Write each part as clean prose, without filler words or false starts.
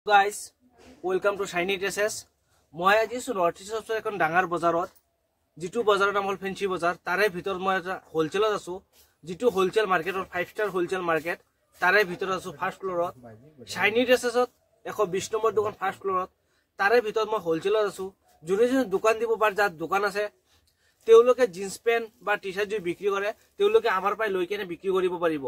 Guys, welcome to Shiny Dresses. মই আজি north ইষ্টৰ এখন ডাঙৰ বজাৰত যেটো বজাৰৰ নাম হল ফেন্সি বজাৰ তাৰে ভিতৰত মই হোলচেলত আছো যেটো হোলচেল মাৰ্কেটৰ 5 ষ্টাৰ হোলচেল মাৰ্কেট তাৰে ভিতৰত আছো ফাৰ্স্ট ফ্লোৰত Shiny Dressesত 120 নম্বৰ দোকান ফাৰ্স্ট ফ্লোৰত তাৰে ভিতৰত মই হোলচেলত আছো যোনে দোকান দিব পাৰ যাত দোকান আছে তেওঁলোকে জিন্স পেন্ট বা টি-শাৰ্ট যদি বিক্ৰী কৰে তেওঁলোকে আমাৰ পাই লৈ কেনে বিক্ৰী কৰিব পাৰিব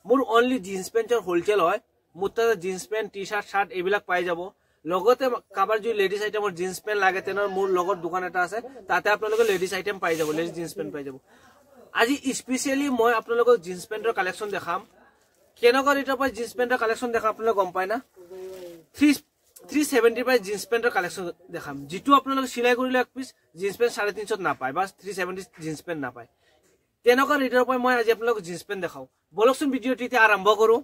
মোৰ অনলি জিন্স পেন্টৰ হোলচেল হয় মুতা জিন্স পেন্ট টি-শাৰ্ট শাৰ্ট এবিলাক পাই যাব লগতে কাবাৰ যদি লেডিজ আইটেমৰ জিন্স পেন্ট লাগে তেনৰ মোৰ লগত দোকান এটা আছে তাতে আপোনালোকে লেডিজ আইটেম পাই যাব লেডিজ জিন্স পেন্ট পাই যাব আজি স্পেশালি মই আপোনালোকক জিন্স পেন্টৰ কালেকচন দেখাম কেনকা ৰেটৰ পৰা জিন্স পেন্টৰ কালেকচন দেখা আপোনালোকে গম পায় না 370 পাই জিন্স পেন্টৰ কালেকচন দেখাম যেটো আপোনালোকে সিলাই কৰিলে এক পিস জিন্স পেন্ট 350 না পায় বাস 370 জিন্স পেন্ট না পায় কেনকা ৰেটৰ পৰা মই আজি আপোনালোকক জিন্স পেন্ট দেখাও বলকচোন ভিডিওটি আৰম্ভ কৰো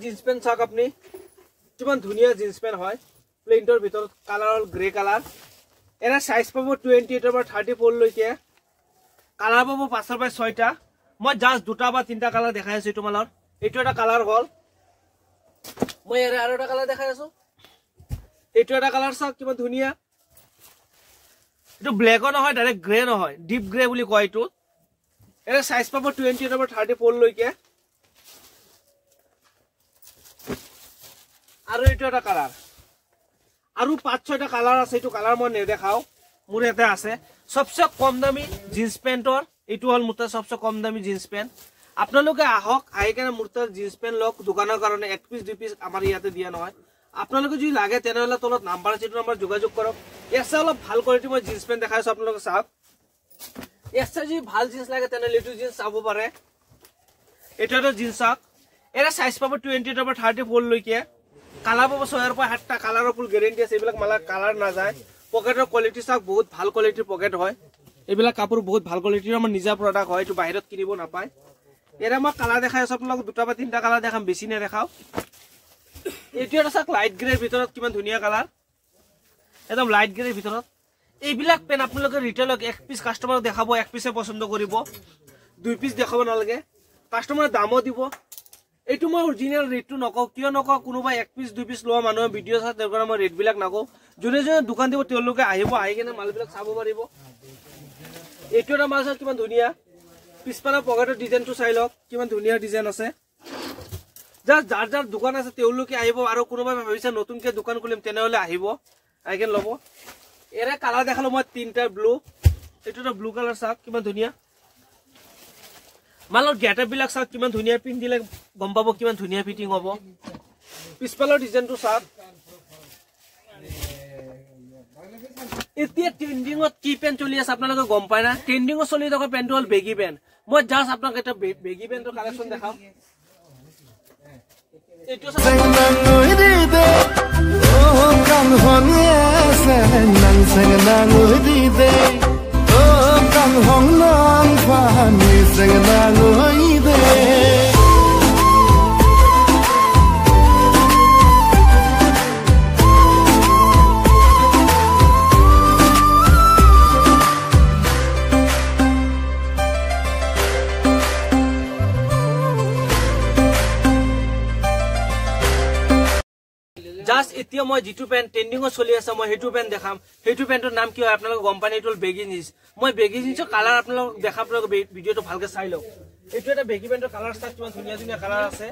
জিন্স পেন্ট চাক আপনি কিমান ধুনিয়া জিন্স পেন্ট হয় প্লেন্টৰ ভিতৰত কালাৰ হল গ্ৰে কালাৰ এৰা সাইজ পাবো 28 পৰা 34 লৈকে কালাৰ পাবো 5 পৰা 6টা মই জাস্ট দুটা বা তিনটা কালাৰ দেখাই আছো তোমালৰ এটো এটা কালাৰ হল মই এৰা আৰু এটা কালাৰ দেখাই আছো এটো এটা কালাৰ চাক কিমান ধুনিয়া এটো ব্ল্যাক নহয় ডাইৰেক্ট গ্ৰে নহয় ডিপ গ্ৰে বুলি কয় এটো এৰা সাইজ পাবো 28 পৰা 34 লৈকে আৰু এটো এটা কালাৰ আৰু 5-6টা কালাৰ আছে এটো কালাৰ মই নেদেখাও মোৰ এটা আছে সবচে কম দামী জিন্স পেন্টৰ এটো হল মুতা সবচে কম দামী জিন্স পেন্ট আপোনালোকে আহক আইকেনে মুতা জিন্স পেন্ট লক দোকানৰ কাৰণে এক পিস দুই পিস আমাৰ ইয়াতে দিয়া নহয় আপোনালোকে যদি লাগে তেনেহলে তলত নাম্বাৰ আছে এটো নাম্বাৰ যোগাযোগ কৰক এসা অলপ ভাল কোৱালিটি মই জিন্স পেন্ট দেখাইছো আপোনালোকে চাওক এসা যদি ভাল জিন্স লাগে তেনেহলে এটো জিন্স চাব পাৰে এটো এটা জিন্স চাওক এৰা সাইজ পাব 28 পৰা 34 লৈকে কালাৰ পাব 6 পৰা 7টা কালাৰৰ ফুল গ্যাৰান্টি আছে এইবিলাক মালা কালাৰ না যায় পকেটৰ কোৱালিটি চাক বহুত ভাল কোৱালিটিৰ পকেট হয় এইবিলাক কাপোৰ বহুত ভাল কোৱালিটিৰ আমাৰ নিজা প্ৰডাক্ট হয় এটো বাহিৰত কিনিব নাপায় এৰা মই কালাৰ দেখাই আছো আপোনালোকক দুটা বা তিনটা কালাৰ দেখাম বেছি নে দেখাও এটো এটা চাক লাইট গ্ৰেৰ ভিতৰত কিমান ধুনিয়া কালাৰ একদম লাইট গ্ৰেৰ ভিতৰত এইবিলাক পেন আপোনালোকে ৰিটেলক এক পিস কাস্টমাৰক দেখাব এক পিসে পছন্দ কৰিব দুই পিস দেখাব নালাগে কাস্টমাৰৰ দামও দিব এটো মই অৰিজিনাল ৰেটটো নকও কিয় নকও কোনোবা এক পিস দুই পিস লোৱা মানুহ ভিডিও চাই তাৰ কাৰণে মই ৰেট বিলাক নকও যোনে যোনে দোকান দিব তেওঁলোকে আহিব আহি কেনে মাল বিলাক চাব পাৰিব এটো এটা মাল চাই কিমান ধুনিয়া পিছপালা পকেটৰ ডিজাইনটো চাই লওক কিমান ধুনিয়া ডিজাইন আছে যাৰ যাৰ দোকান আছে তেওঁলোকে আহিব আৰু কোনোবা ভাবিছে নতুনকে দোকান খুলিম তেনেহলে আহিব আইকেন লব এৰে কালাৰ দেখালো মই তিনটা ব্লু এটো এটা ব্লু কালাৰ চাক কিমান ধুনিয়া মালৰ গেটআপ বিলাক চাক কিমান ধুনিয়া পিন দিলে গম পাবো কিমান ধুনিয়া ফিটিং হ'ব পিছপালৰ ডিজাইনটো চাক এতিয়া ট্ৰেন্ডিংত কি পেন চলি আছে আপোনালোকে গম পায় না ট্ৰেন্ডিংত চলি থকা পেনটো হল বেগি পেন মই জাস্ট আপোনাক এটা বেগি পেন্টৰ কালেকচন দেখাম এটো জাস্ট এতিয়া মই যেটো পেন ট্ৰেন্ডিংত চলি আছে মই হেতু পেন দেখাম হেতু পেন্টৰ নাম কি হয় আপোনালোকে গম পায় না এটো বেগি জিন্স মই বেগি জিন্সৰ কালাৰ আপোনালোকক দেখাম আপোনালোকে ভিডিওটো ভালকে চাই লওক এটো এটা বেগি পেন্টৰ কালাৰ চাক কিমান ধুনিয়া ধুনিয়া কালাৰ আছে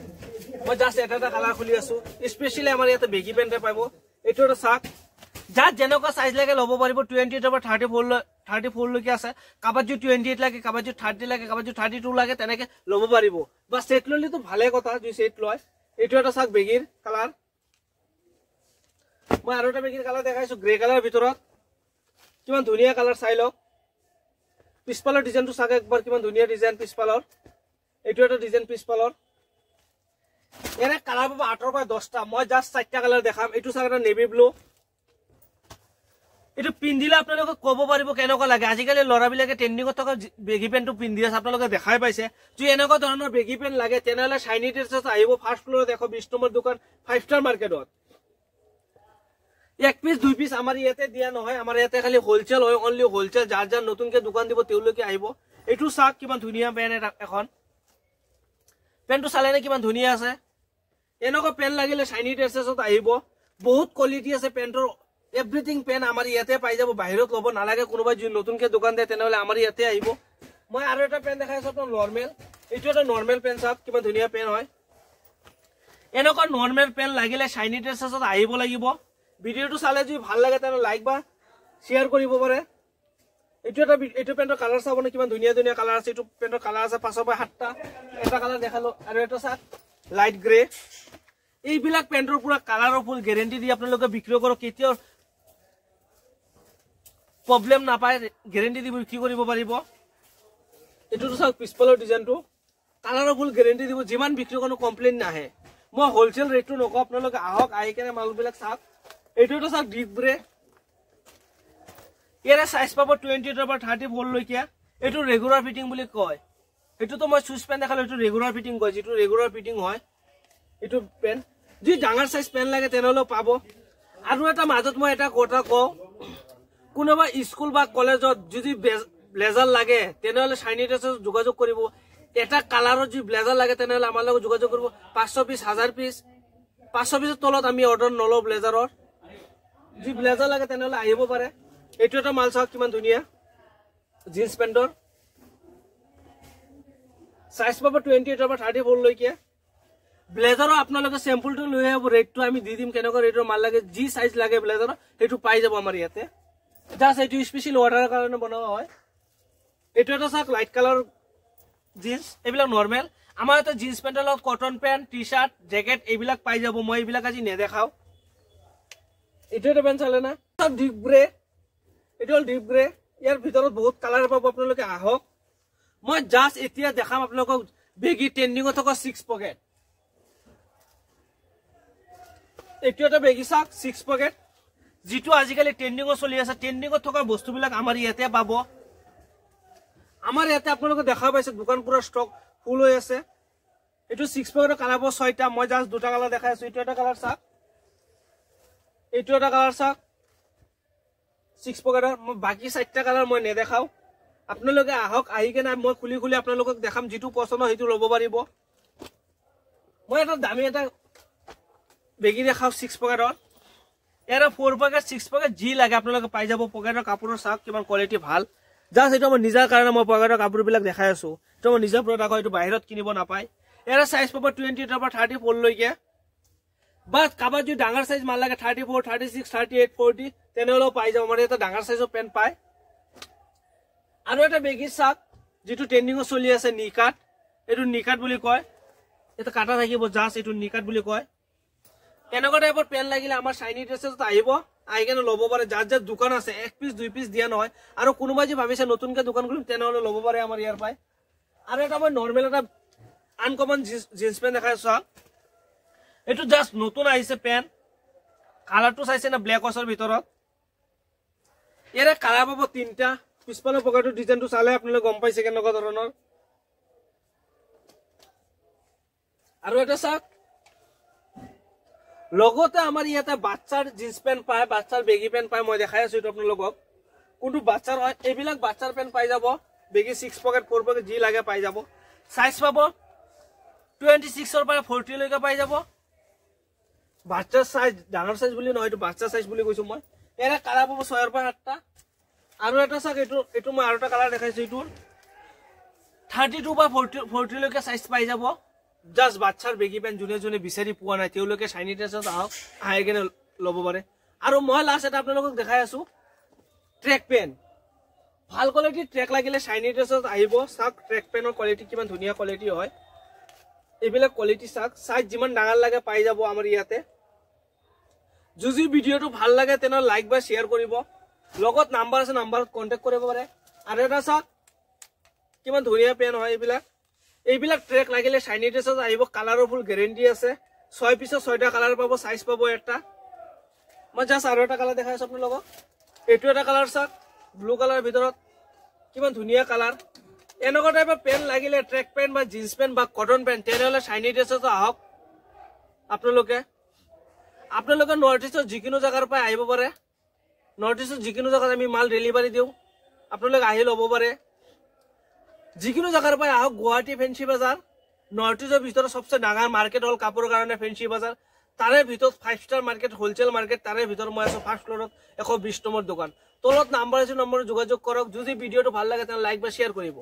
মই জাস্ট এটা কালাৰ খুলি আছো স্পেশালি আমাৰ ইয়াতে বেগি পেন্টে পাব এটো এটা চাক যাত যেনেকুৱা সাইজ লাগে লব পাৰিব 28 পৰা 34 লৈকে আছে কাবাৰ যদি 28 লাগে কাবাৰ যদি 30 লাগে কাবাৰ যদি 32 লাগে তেনেকে লব পাৰিব বা সেট ললি তো ভালে কথা যদি সেট লয় এটো এটা চাক বেগিৰ কালাৰ মই আৰু এটা বেগিৰ কালাৰ দেখাইছো গ্ৰে কালাৰ ভিতৰত কিমান ধুনিয়া কালাৰ চাই লওক পিছপালৰ ডিজাইনটো চাগে একবাৰ কিমান ধুনিয়া ডিজাইন পিছপালৰ এইটো এটা ডিজাইন পিছফালৰ এনে কালাৰ পাব 8 পৰা 10টা মই জাস্ট 4টা কালাৰ দেখাম এইটো চাগে নেভি ব্লু এইটো পিন্ধিলে আপোনালোকে ক'ব পাৰিব কেনেকুৱা লাগে আজিকালি লৰাবিলাকে ট্ৰেন্ডিংত থকা বেগি পেন্টটো পিন্ধি আছে আপোনালোকে দেখাই পাইছে যদি এনেকুৱা ধৰণৰ বেগি পেন্ট লাগে তেনেহলে শাইনি ড্ৰেছেছ আহিব ফাৰ্ষ্ট ফ্লোৰত দেখো 20 নম্বৰ দোকান 5 ষ্টাৰ মাৰ্কেটত এক পিস দুই পিস আমাৰ ইয়াতে দিয়া নহয় আমাৰ ইয়াতে খালি হোলসেল হয় অনলি হোলসেল যাৰ যাৰ নতুনকে দোকান দিব তেওঁলোকে আহিব এইটো চাক কিমান ধুনিয়া পেন এখন পেনটো চালেনে কিমান ধুনিয়া আছে এনেকুৱা পেন লাগিলে শাইনি ড্ৰেছেছত আহিব বহুত কোৱালিটি আছে পেন্টৰ এভৰিথিং পেন আমাৰ ইয়াতে পাই যাব বাহিৰত লব নালাগে কোনোবা যদি নতুনকে দোকান দিয়ে তেনেহলে আমাৰ ইয়াতে আহিব মই আৰু এটা পেন দেখাইছো আপোনাৰ নৰমেল এইটো এটা নৰমেল পেন চাক কিমান ধুনিয়া পেন হয় এনেকুৱা নৰমেল পেন লাগিলে শাইনি ড্ৰেছেছত আহিব লাগিব ভিডিওটো চালে যদি ভাল লাগে তেনে লাইক বা শেয়াৰ কৰিব পাৰে এইটো পেন্টৰ কালাৰ চাবনে কিমান ধুনিয়া ধুনিয়া কালাৰ আছে এইটো পেন্টৰ কালাৰ আছে 5 পৰা 7টা এটা কালাৰ দেখালো আৰু এটা চাক লাইট গ্ৰে এইবিলাক পেন্টৰ পুৰা কালাৰৰ ফুল গ্যাৰান্টি দি আপোনালোকে বিক্ৰী কৰক কেতিয়াও প্ৰবলেম নাপায় গ্যাৰান্টি দি বিক্ৰী কৰিব পাৰিব এইটো চাওক পিছফালৰ ডিজাইনটো কালাৰৰ ফুল গ্যাৰান্টি দিব যিমান বিক্ৰী কোনো কমপ্লেইন নাহে মই হোলসেল ৰেটটো নকওঁ আপোনালোকে আহক আহি কেনে মালবিলাক চাওক এইটো চাওক ডিপ গ্ৰে ইয়াৰে সাইজ পাব 28 পৰা 34 লৈকে এইটো ৰেগুলাৰ ফিটিং বুলি কয় এইটো মই সুজ পেন দেখালো এইটো ৰেগুলাৰ ফিটিং কয় যেটো ৰেগুলাৰ ফিটিং হয় এইটো পেন যদি ডাঙৰ সাইজ পেন লাগে তেনেহলে পাব আৰু এটা মাজত মই এটা কথা কওঁ কোনোবা স্কুল বা কলেজত যদি ব্লেজাৰ লাগে তেনেহলে শাইনি ড্ৰেছেছ যোগাযোগ কৰিব এটা কালাৰৰ যদি ব্লেজাৰ লাগে তেনেহলে আমাৰ লগত যোগাযোগ কৰিব 500 পিস 1000 পিস 500 পিসৰ তলত আমি অৰ্ডাৰ নলও ব্লেজাৰৰ যদি ব্লেজাৰ লাগে তেনেহলে আহিব পাৰে এইটো এটা মাল চাওক কিমান ধুনিয়া জিন্স পেন্টৰ সাইজ পাব 28 পৰা 34 লৈকে ব্লেজাৰৰ আপোনালোকে স্যাম্পলটো লৈ আহিব ৰেটটো আমি দি দিম কেনেকুৱা ৰেটৰ মাল লাগে যি সাইজ লাগে ব্লেজাৰৰ সেইটো পাই যাব আমাৰ ইয়াতে জাস্ট এইটো স্পেশাল অৰ্ডাৰৰ কাৰণে বনোৱা হয় এইটো এটা চাওক লাইট কালাৰ জিন্স এইবিলাক নৰমেল আমাৰ এটা জিন্স পেন্টৰ লগত কটন পেন্ট টি-শাৰ্ট জেকেট এইবিলাক পাই যাব মই এইবিলাক আজি নেদেখাও এইটো এটা পেন্ট চালে না সব ডিপ গ্ৰে এইটো ডিপ গ্ৰে ইয়াৰ ভিতৰত বহুত কালাৰ পাব আপোনালোকে আহক মই জাস্ট এতিয়া দেখাম আপোনালোকক বেগি ট্ৰেন্ডিংত থকা 6 পকেট এইটো এটা বেগি চাক 6 পকেট যেটো আজিকালি ট্ৰেন্ডিংত চলি আছে ট্ৰেন্ডিংত থকা বস্তুবিলাক আমাৰ ইয়াতে পাব আমাৰ ইয়াতে আপোনালোকে দেখা পাইছে দোকান পুৰা ষ্টক ফুল হৈ আছে এইটো 6 পকেটৰ কালাৰ পাব 6টা মই জাস্ট দুটা কালাৰ দেখাই আছো এইটো এটা কালাৰ চাক এইটো এটা কালাৰ চাক 6 পকেটৰ মই বাকি 4টা কালাৰ মই নেদেখাও আপোনালোকে আহক আহি কেনে মই খুলি খুলি আপোনালোকক দেখাম যেটো পছন্দ হেতু ল'ব পাৰিব মই এটা দামী এটা বেগি দেখাও 6 পকেটৰ এৰা 4 পকেট 6 পকেট জি লাগে আপোনালোকে পাই যাব পকেটৰ কাপোৰৰ চাওক কিমান কোৱালিটি ভাল জাস্ট এটা মই নিজৰ কাৰণে মই পকেটৰ কাপোৰবিলাক দেখাই আছো এটা মই নিজৰ প্ৰডাক্ট হয় এইটো বাহিৰত কিনিব নাপায় এৰা সাইজ পাব 28 পৰা 34 লৈকে বাট কাবাৰ যদি ডাঙৰ সাইজ মাল লাগে 34 36 38 40 তেনেহলে পাই যাব মানে এটা ডাঙৰ সাইজৰ পেন পায় আৰু এটা বেগি চাক যেটো ট্ৰেন্ডিংত চলি আছে নিকাট এইটো নিকাট বুলি কয় এটা কাটা থাকিব জাস্ট এইটো নিকাট বুলি কয় এনেকুৱা টাইপৰ পেন লাগিলে আমাৰ শাইনি ড্ৰেছেছত আহিব আহি কেনে ল'ব পাৰে যাৰ যাৰ দোকান আছে 1 পিস 2 পিস দিয়া নহয় আৰু কোনোবা যে ভাবিছে নতুনকে দোকান খুলিম তেনেহলে ল'ব পাৰে আমাৰ ইয়াৰ পাই আৰু এটা মই নৰমেল এটা আনকমন জিন্স পেন দেখাই চাওক এইটো জাস্ট নতুন আহিছে পেন কালাৰটো চাইছে না ব্ল্যাক ওয়াছৰ ভিতৰত এৰে কালাৰ পাব 3টা পিছফালৰ পকেটৰ ডিজাইনটো চালে আপোনালোকে গম পাইছে কেনেকুৱা ধৰণৰ আৰু এটা চাওক লগতে আমাৰ ইয়াতে বাচ্চাৰ জিন্স পেন্ট পায় বাচ্চাৰ বেগি পেন্ট পায় মই দেখাই আছো এইটো আপোনালোকক কোনটো বাচ্চাৰ হয় এইবিলাক বাচ্চাৰ পেন্ট পাই যাব বেগি 6 পকেট 4 পকেট জি লাগে পাই যাব সাইজ পাব 26 ৰ পৰা 40 লৈকে পাই যাব বাচ্চাৰ সাইজ ডাঙৰ সাইজ বুলি নহয় এইটো বাচ্চাৰ সাইজ বুলি কৈছো মই এৰা কালাৰ পাব 6 ৰ পৰা 8টা আৰু এটা চাক এইটো মই আৰু এটা কালাৰ দেখাইছো এইটো 32 পৰা 40 লৈকে সাইজ পাই যাব জাস্ট বাচ্চাৰ বেগি পেন জুনে জুনে বিচাৰি পোৱা নাই তেওঁলোকে শাইনি ড্ৰেছেছ আহক আহি কেনে ল'ব পাৰে আৰু মই লাষ্ট এটা আপোনালোকক দেখাই আছো ট্ৰেক পেন ভাল কোৱালিটি ট্ৰেক লাগিলে শাইনি ড্ৰেছেছ আহিব চাক ট্ৰেক পেনৰ কোৱালিটি কিমান ধুনিয়া কোৱালিটি হয় এইবিলাক কোৱালিটি চাক সাইজ যিমান ডাঙৰ লাগে পাই যাব আমাৰ ইয়াতে যদি ভিডিওটো ভাল লাগে তেনে লাইক বা শেয়াৰ কৰিব লগত নাম্বাৰ আছে নাম্বাৰত কন্টাক্ট কৰিব পাৰে আৰু এটা চাক কিমান ধুনিয়া পেন হয় এইবিলাক এইবিলাক ট্ৰেক লাগিলে শাইনি ড্ৰেছত আহিব কালাৰৰ ফুল গ্যাৰান্টি আছে 6 পিছত 6টা কালাৰ পাব সাইজ পাব এটা মই জাস্ট আৰু এটা কালাৰ দেখাইছো আপোনালোকক এইটো এটা কালাৰ চাক ব্লু কালাৰৰ ভিতৰত কিমান ধুনীয়া কালাৰ এনেকুৱা টাইপৰ পেন লাগিলে ট্ৰেক পেন বা জিন্স পেন বা কটন পেন তেনেহলে শাইনি ড্ৰেছত আহক আপোনালোকে নৰ্থ ইষ্টৰ যিকোনো জায়গাৰ পৰা আহিব পাৰে নৰ্থ ইষ্টৰ যিকোনো জায়গাত আমি মাল ডেলিভাৰী দিও আপোনালোকে আহি ল'ব পাৰে যিকোনো জায়গাৰ পৰা আহক গুৱাহাটী ফেন্সি বাজাৰ নৰ্থ ইষ্টৰ ভিতৰত সবচে ডাঙৰ মাৰ্কেট হল কাপোৰৰ কাৰণে ফেন্সি বাজাৰ তাৰে ভিতৰত 5 ষ্টাৰ মাৰ্কেট হোলসেল মাৰ্কেট তাৰে ভিতৰত মই আছো ফাৰ্ষ্ট ফ্লোৰত 120 নম্বৰ দোকান তলত নাম্বাৰ আছে নম্বৰ যোগাযোগ কৰক যদি ভিডিওটো ভাল লাগে তেনে লাইক বা শেয়াৰ কৰিব